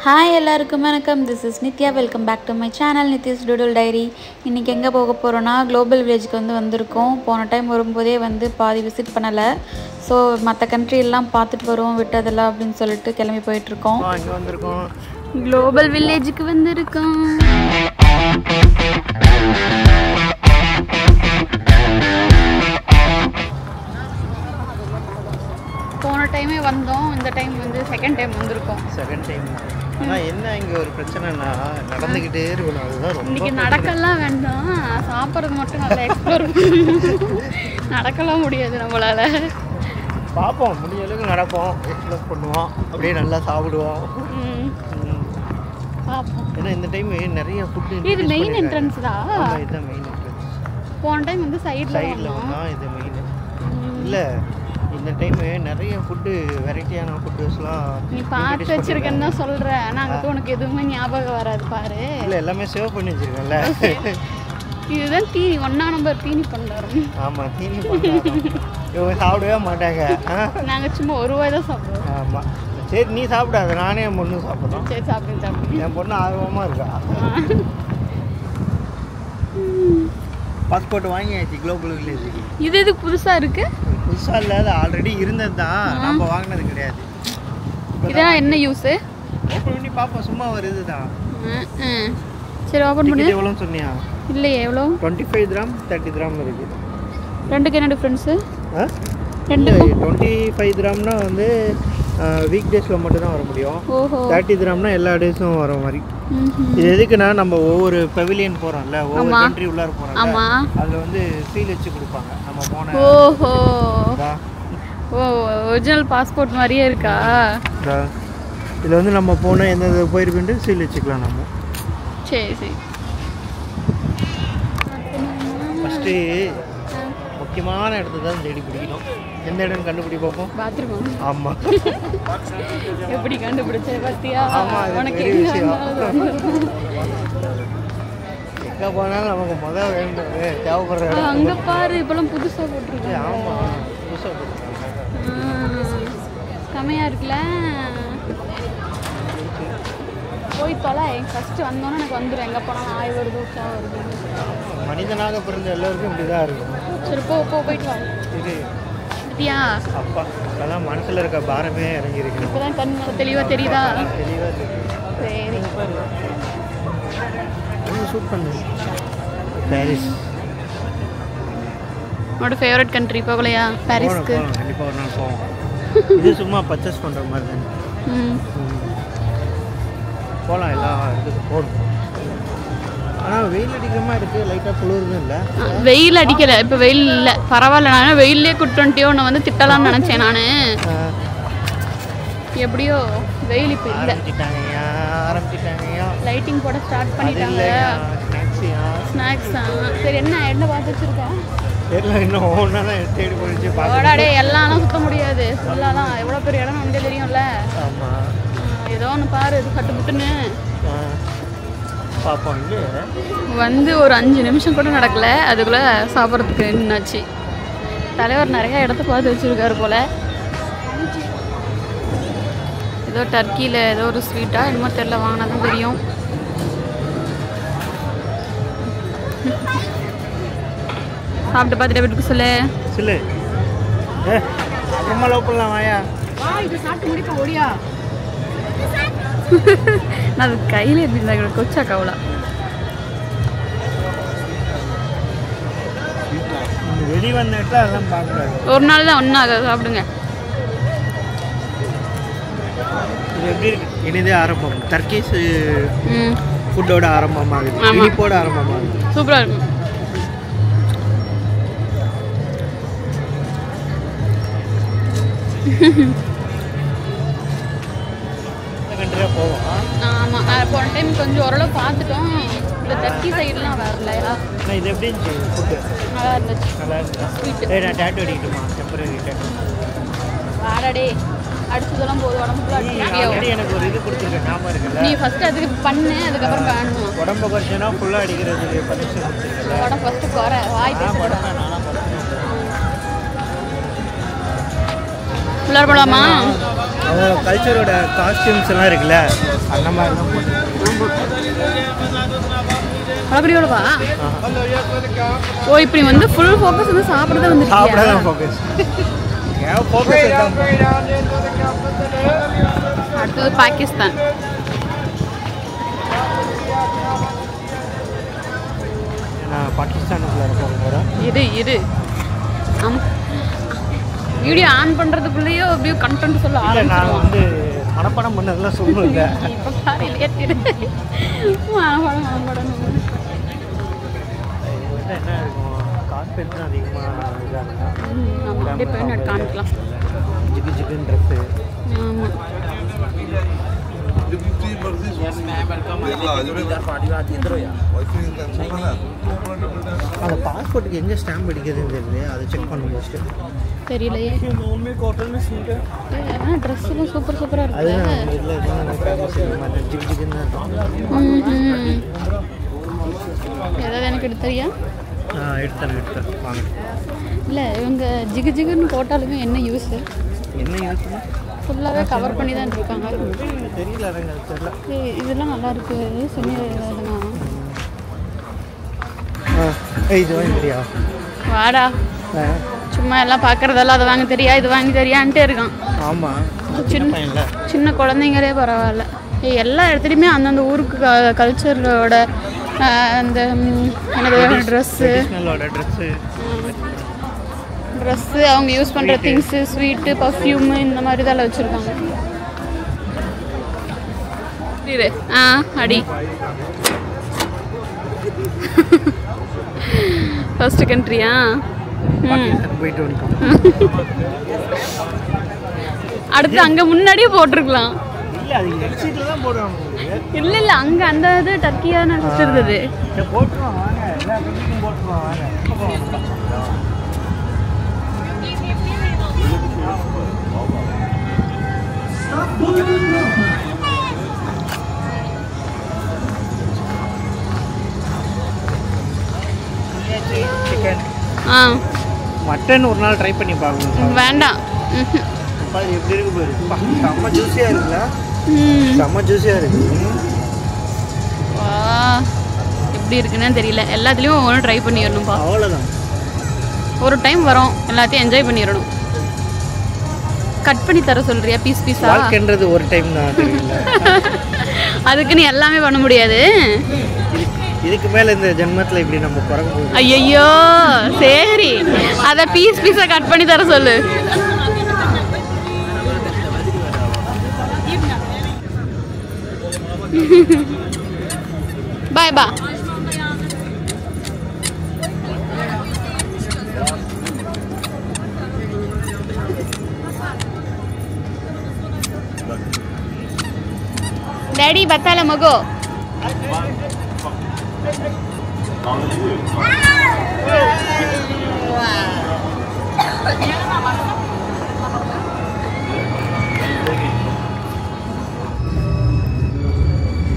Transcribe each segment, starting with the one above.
Hi எல்லாருக்கும் வணக்கம். This is Nithya. Welcome back to my channel Nithya's doodle diary. இன்றைக்கி எங்கே போக போகிறோன்னா குளோபல் வில்லேஜுக்கு வந்திருக்கோம். போன டைம் வரும்போதே பாதி விசிட் பண்ணலை. ஸோ மற்ற கண்ட்ரியெல்லாம் பார்த்துட்டு வருவோம் விட்டதெல்லாம் அப்படின்னு சொல்லிட்டு கிளம்பி போயிட்டுருக்கோம். இங்கே வந்திருக்கோம், குளோபல் வில்லேஜுக்கு வந்திருக்கோம். போன டைமே வந்தோம், இந்த டைம் செகண்ட் டைம் வந்திருக்கோம். ஆனால் என்ன இங்கே ஒரு பிரச்சனைனா நடந்துக்கிட்டே இருக்கணும். அதுதான் ரொம்ப இன்னைக்கு நடக்கலாம் வேண்டாம், சாப்பிட்றது மட்டும் நல்லா எக்ஸ்ப்ளோர் நடக்கலாம் முடியாது நம்மளால. பார்ப்போம், முடிஞ்ச அளவுக்கு நடப்போம், எக்ஸ்ப்ளோர் பண்ணுவோம், அப்படியே நல்லா சாப்பிடுவோம். பார்ப்போம். ஏன்னா இந்த டைம் நிறைய ஃபுட்டு. இது மெயின் என்ட்ரன்ஸ் தான். இதுதான் மெயின் என்ட்ரன்ஸ். போன டைம் சைடில் தான் இது மெயின். இல்லை இந்த டைம் நிறைய ஃபுட்டு, வெரைட்டியான ஃபுட்டுஸ்லாம் நீ பார்த்து வச்சிருக்கேன்னு தான் சொல்கிறேன். ஆனால் அங்கே உனக்கு எதுவுமே ஞாபகம் வராது பாரு. இல்லை எல்லாமே சேவ் பண்ணி வச்சுருக்கேன்ல. இதுதான் தீனி, 1 நம்பர் தீனி பண்ணுறோம். ஆமாம், தீனி பண்ணுறோம். இவங்க சாப்பிடவே மாட்டாங்க. நாங்கள் சும்மா 1 ரூபாய் தான் சாப்பிடுவோம். ஆமாம், சரி நீ சாப்பிடாத, நானே என் பொண்ணு சாப்பிட்றோம். சரி சாப்பிடுங்க. என் பொண்ணு ஆர்வமாக இருக்கா. பாஸ்போர்ட் வாங்கியாச்சு குளோபல் வில்லேஜுக்கு. இது எதுக்கு புதுசாக இருக்குது? புதுசாக இல்லை, அது ஆல்ரெடி இருந்தது தான், நம்ம வாங்கினது கிடையாது. இதான் என்ன யூஸு? ஓப்பன் பண்ணி பார்ப்போம், சும்மா ஒரு இது தான். சரி ஓப்பன் பண்ணி. எவ்வளோன்னு சொன்னியா? இல்லையே, எவ்வளோ? 25 கிராம் 30 கிராம் இருக்குது. ரெண்டுக்கு என்ன டிஃப்ரென்ஸு? ரெண்டு 25 கிராம்னா வீக் டேஸில் மட்டும்தான் வர முடியும். 30 கிராம்னா எல்லா டேஸும் வர மாதிரி. இது எதுக்குன்னா நம்ம ஒவ்வொரு பெவிலியன் போகிறோம்ல, ஒவ்வொரு கண்ட்ரி உள்ளார போகிறோம், அதில் சீல் வச்சு கொடுப்பாங்க நம்ம போன. ஓஹோ, ஓ ஒரிஜினல் பாஸ்போர்ட் மாதிரியே இருக்கா? இதில் நம்ம போனால் எந்த போயிருக்குன்ட்டு சீல் வச்சுக்கலாம் நம்ம. சரி சரி. ஃபஸ்ட்டு முக்கியமான இடத்த தான் தேடி பிடிக்கணும். எந்த இடம் கண்டுபிடி பார்ப்போம். பாத்ரூம். ஆமாம், எப்படி கண்டுபிடிச்ச பார்த்தியா? உனக்கு எங்கே போனாலும் நமக்கு முதல் வேண்டும் தேவைப்படுற இடம். அங்கே பாரு, இப்போலாம் புதுசாக போட்டிருக்கேன். ஆமாம், புதுசாக போட்டிருக்காங்க, செமையாக இருக்குல்ல. போய் தொலை. ஃபஸ்ட்டு வந்தோன்னே எனக்கு வந்துடும், எங்கே போனாலும் ஆய் வருது உச்சா வருது. மனிதனாக பிறந்த எல்லோருக்கும் இப்படி தான் இருக்கும். சரி போயிட்டு வா. இது இப்படியா? அப்பா, அதெல்லாம் மனசில் இருக்க பாரமே இறங்கியிருக்கு. இப்போ தான் கண் தெளிவாக தெரியுதா? தெளிவாக தெரியுது. சரி, ஷூட் பண்ணு. பாரிஸ் உன்னோட ஃபேவரட் கண்ட்ரி. போகலையா பாரிஸ்க்கு? கண்டிப்பாக ஒரு நாள் போவோம். இது சும்மா பர்ச்சேஸ் பண்ணுற மாதிரி தானே. போகலாம், எல்லாம் இதுக்கு போகணும். ஆனால் வெயில் அடிக்கிற மாதிரி இருக்குது, லைட்டாக குளிர்னு இல்லை. வெயில் அடிக்கலை, இப்போ வெயில் இல்லை, பரவாயில்ல. நான் வெயிலே குட்டோன்ட்டியோ ஒன்று திட்டலாம்னு நினச்சேன் நான். எப்படியோ வெயில் இப்போ இல்லை. ஆரம்பிச்சிட்டாங்கய்யா. லைட்டிங் போட ஸ்டார்ட் பண்ணிட்டாங்க. ஸ்நாக்ஸா? சரி, என்ன பார்த்து வச்சுருக்கேன் தெரியல, இன்னும் ஒவ்வொன்றா தான் தேடி போயிடுச்சு. ஓடாடே, எல்லாம் சுத்த முடியாது. சொல்லலாம், எவ்வளோ பெரிய இடம் நமக்கே தெரியும்ல. ஆமாம், ஏதோ ஒன்று பாரு, இது கட்டுப்புட்டுன்னு பார்ப்போம். ஒரு 5 நிமிஷம் கூட நடக்கலை, அதுக்குள்ளே சாப்பிட்றதுக்கு என்னாச்சு. தலைவர் நிறையா இடத்த பார்த்து வச்சுருக்காரு போல். ஏதோ டர்க்கியில் ஏதோ ஒரு ஸ்வீட்டாக என்னமோ தெரியல, வாங்கினா தான் தெரியும். சாப்பிட்டு பார்த்துட்டு வீட்டுக்கு சொல்லு. அப்புறமா லவ் பண்ணலாம், வாயா. இது சாப்பிட்டு முடிப்போம், ஓடியா. நான் அது கையில் எப்படி இருந்தா கொச்சா கவலா. வெளி வந்துட்டா அதெல்லாம் பார்க்கக்கூடாது. ஒரு நாள் தான் ஒன்றா சாப்பிடுங்க. இது எப்படி இருக்கு? இனிதே ஆரம்பம். டர்க்கிஷ் ஃபுட்டோட ஆரம்பமாகுது, இனிப்போட ஆரம்பமாகுது. சூப்பராக இருக்கும். கண்ட்ரியாக போவோம். ஆமாம், போன டைம் கொஞ்சம் ஓரளவு பார்த்துட்டோம். இந்த டர்க்கி சைட்லாம் வரலையா? இது எப்படி இருந்துச்சு ஃபுட்டு? நல்லா இருந்துச்சு. நல்லா இருந்துச்சு. நான் டேட்டு அடிக்கட்டுமா? Temporary tattoo. வாடடே, அடிச்சதெல்லாம் போதும், உடம்புக்குள்ள அடிக்கடி எனக்கு ஒரு இது கொடுத்துருக்கேன், ஞாபகம் இருக்குல்ல? நீ ஃபஸ்ட்டு அதுக்கு பண்ணு, அதுக்கப்புறம் பண்ணணும். உடம்பு குறைச்சனா ஃபுல்லாக அடிக்கிறதுக்கு பர்மிஷன் கொடுத்துருக்கேன். உடம்பு ஃபஸ்ட்டு குறை, வாய் பேச. நானாக உள்ளார போகலாமா? அவங்க கல்ச்சரோட காஸ்டியூம்ஸ் எல்லாம் இருக்குல்ல, அந்த மாதிரி தான் போட்டு. அப்படியோடவா? ஓ, இப்படி வந்து ஃபுல் ஃபோக்கஸ் வந்து சாப்பிட வந்து சாப்பிட தான் ஃபோக்கஸ். அடுத்தது பாகிஸ்தான். நான் பாகிஸ்தானுக்குள்ள போகிறேன். இரு வீடியோ ஆன் பண்ணுறதுக்குள்ளேயோ அப்படியே கண்டென்ட் சொல்ல ஆரம்பிச்சு. நான் வந்து மனப்படம் பண்ணதெல்லாம் சொல்லுவேங்க. இப்போ பாரு ஏற்றிடு மனப்படம் என்ன இருக்கும், கார்பெட் தான் அதிகமாக இதாக இருக்கும். ஆமாம், அப்படியே போய் காமிக்கலாம். ஜிகு ஜிகுன்னு ட்ரெஸ்ஸு. ஆமாம். அந்த பாஸ்போர்ட்டுக்கு எங்கே ஸ்டாம்ப் அடிக்கிறதுன்னு தெரியல, அதை செக் பண்ண முடிச்சுட்டு தெரியலையே. ட்ரெஸ்ஸெல்லாம் சூப்பர் சூப்பராக இருக்கு. அதுதான் இதில் ஃபேமஸ் ஜிகு ஜிகுன்னு தான் இருக்கும். ஏதாவது எனக்கு எடுத்தறியா? எடுத்தேன் வாங்க. இல்லை, இவங்க ஜிகு ஜிகுன்னு போட்டாலுமே என்ன யூஸ்? என்ன யூஸ்? ஃபுல்லாகவே கவர் பண்ணி தான் இருக்காங்க. தெரியல, தெரியல. இதெல்லாம் நல்லா இருக்கு. சொன்னி ஏதாவதுண்ணா இது வாங்கி தெரியா? வாடா, சும்மா எல்லாம் பார்க்குறதெல்லாம் அதை வாங்க தெரியா இது வாங்கி தெரியான்ட்டே இருக்கான். ஆமாம், சின்ன குழந்தைங்களே பரவாயில்ல. எல்லா இடத்துலையுமே அந்தந்த ஊருக்கு கல்ச்சரோட அந்த என்னது ட்ரெஸ்ஸு, அவங்க யூஸ் பண்ணுற திங்ஸு, ஸ்வீட்டு, பர்ஃப்யூமு, இந்த மாதிரி தான் வச்சுருக்காங்க. அடி ஃபர்ஸ்ட் கண்ட்ரியா? போயிட்டு வந்துட்டோம். அடுத்து அங்கே முன்னாடியே போட்டிருக்கலாம். இல்லை அங்கே அந்த இது டர்க்கியாக இருந்தது. மட்டன் ஒரு நாள் ட்ரை பண்ணி பார்க்கணும். வேண்டாம், எப்படி இருக்கு பாரு. செம்ம ஜூஸியாக இருக்குல்ல? செம்ம ஜூஸியாக இருக்கு. எப்படி இருக்குன்னு தெரியல. எல்லாத்துலேயும் ஒவ்வொன்றும் ட்ரை பண்ணிடணும்ப்பா. அவ்வளோதான். ஒரு டைம் வரோம், எல்லாத்தையும் என்ஜாய் பண்ணிடணும். கட் பண்ணி தர சொல்றியா பீஸ் பீஸா? வாழ்க்கைன்றது ஒரு டைம் தான். அதுக்கு நீ எல்லாமே பண்ண முடியாது. இதுக்கு மேல இந்த ஜென்மத்துல இப்படி நம்ம பிறக்க போகுது. ஐயோ சரி, அத பீஸ் பீஸா கட் பண்ணி தர சொல்லு. பாய் பா. डैडी बता ला मगो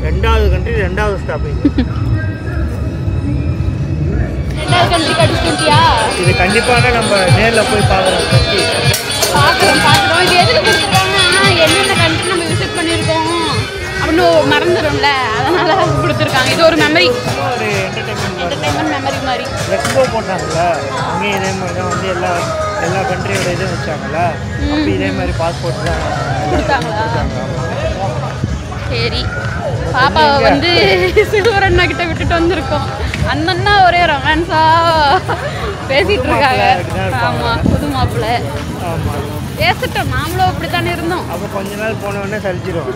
ரெண்டாவது கண்ட்ரி ரெண்டாவது ஸ்டாப்பிங். ரெண்டாவது கண்ட்ரி கடிச்சிட்டியா? இது கண்டிப்பாக நம்ம நேர்ல போய் பார்க்கறோம். பார்க்குறோம். இது எதுக்கு கொடுத்துருக்காங்கன்னா என்னென்ன கண்ட்ரி நம்ம விசிட் பண்ணியிருக்கோம் அப்படின்னு மறந்துடும்ல, அதனால கொடுத்துருக்காங்க. இது ஒரு மெமரி, ஒரு என்டர்டைன்மெண்ட் மெமரி மாதிரி. எக்ஸ்போ போட்டாங்கல்ல, அங்கேயும் இதே மாதிரி தான் வந்து எல்லா கண்ட்ரியோட இதுவும் வச்சாங்கல்ல, அப்போ இதே மாதிரி பாஸ்போர்ட் தான் கொடுத்தாங்களா? சரி, பாப்பாவை வந்து சில்வர் அண்ணா கிட்ட விட்டுட்டு வந்திருக்கோம். அந்த அண்ணா ஒரே ரொமான்ஸா பேசிட்டு இருக்காங்க. ஆமா, புது மாப்பிள்ளை. பேசிட்டோம், நாமளும் அப்படித்தானே இருந்தோம். அப்போ கொஞ்ச நாள் போனோடனே சலிச்சிடும்.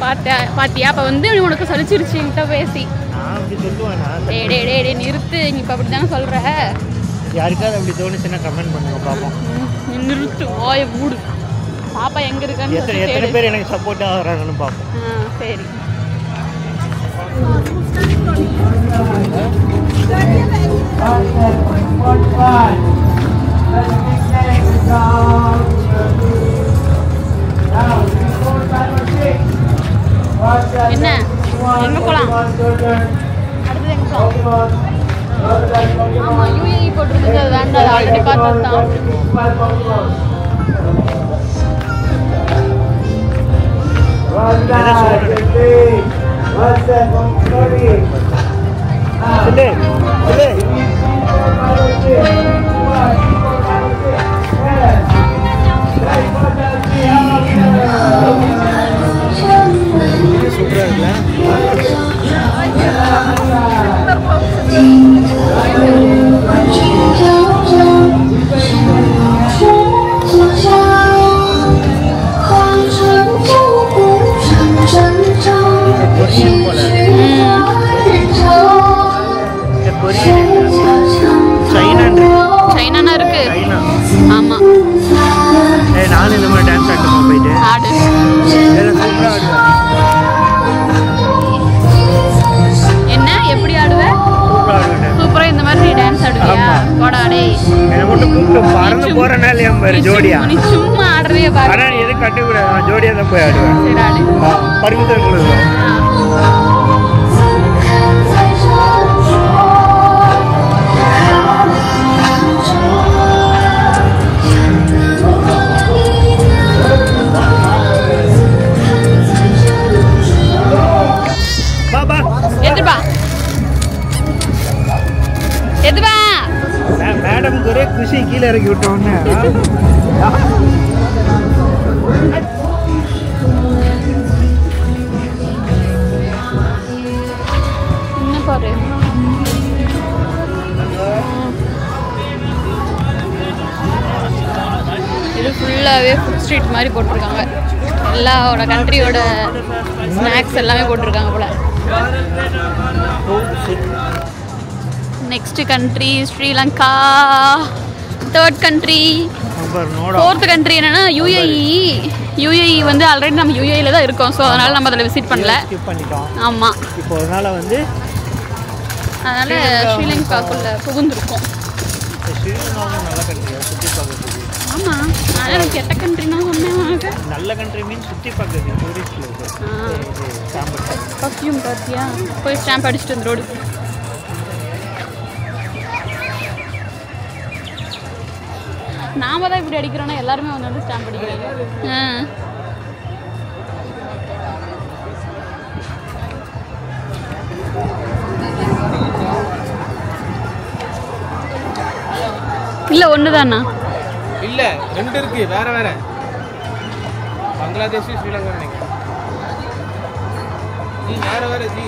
பாத்தியா, அப்ப வந்து உனக்கு சலிச்சிருச்சுங்கிட்ட பேசி. நான் அப்படி சொல்லுவேன். டே நிறுத்து, நீ இப்ப அப்படித்தானே சொல்ற. யாருக்காவது அப்படி தோணுச்சுன்னா கமெண்ட் பண்ணுங்க பாப்போம். நிறுத்து, ஓய மூடு. பாப்பா எங்க இருக்கான்னு எத்தனை பேர் எனக்கு சப்போர்ட்டா வராங்கன்னு பார்ப்போம். சரி. என்ன, எங்க போலாம்? அடுத்தது எங்க போலாம்? ஆமாம் யூஏஇ போட்டிருந்தது அது வேண்டாம், அது ஆல்ரெடி பார்த்தது தான். சைனானா இருக்கு. ஆமா நானும் இந்த மாதிரி டான்ஸ் ஆடுமா போயிட்டு ஆடு. என்ன எப்படி ஆடுவ? சூப்பரா இந்த மாதிரி டான்ஸ் ஆடுவியா? போடா டேய். என்ன மட்டும் கூப்பிட்டு பறந்து போறனால ஏன் பாரு ஜோடியா. நீ சும்மா ஆடுறியே பாரு. ஆனா நீ எதுக்கு கட்ட கூடாது, நான் ஜோடியா தான் போய் ஆடுவேன். சரி ஆடு. பர்மிஷன் கொடுங்க. மேடம் ஒரே குஷி, கீழே இறக்கி விட்டோன்னு என்ன பாரு. இது ஃபுல்லாகவே ஃபுட் ஸ்ட்ரீட் மாதிரி போட்டிருக்காங்க. எல்லாரோட கண்ட்ரியோட ஸ்நாக்ஸ் எல்லாமே போட்டிருக்காங்க போல. Next country Sri Lanka. Third country. Fourth country என்னன்னா யூஏஇ. யூஏஇ வந்து ஆல்ரெடி நம்ம யூஏஇல தான் இருக்கோம். ஸோ அதனால நம்ம அதில் விசிட் பண்ணல. ஆமாம், இப்போ அதனால ஸ்ரீலங்காக்குள்ள புகுந்துருக்கோம். நல்ல கண்ட்ரியா சுற்றி பார்க்கறது. ஆமாம், ஆனால் கெட்ட கண்ட்ரினா சொன்னேன். நல்ல கண்ட்ரி மீன் சுற்றி பார்க்கறது டூரிஸ்ட் பிளேஸ். பர்ஃப்யூம் பார்த்தியா? போய் ஸ்டாம்ப் அடிச்சுட்டு வந்து ரோடு. நாம தான் இப்படி அடிக்கிறோன்னா எல்லாருமே வந்து ஸ்டாம்ப் அடிக்கிறாங்க. இல்லை ஒன்று தானா? இல்லை, ரெண்டு இருக்கு, வேற வேற. பங்களாதேஷ் ஸ்ரீலங்கா நினைக்கிறேன். நீ வேற வேற ஜி.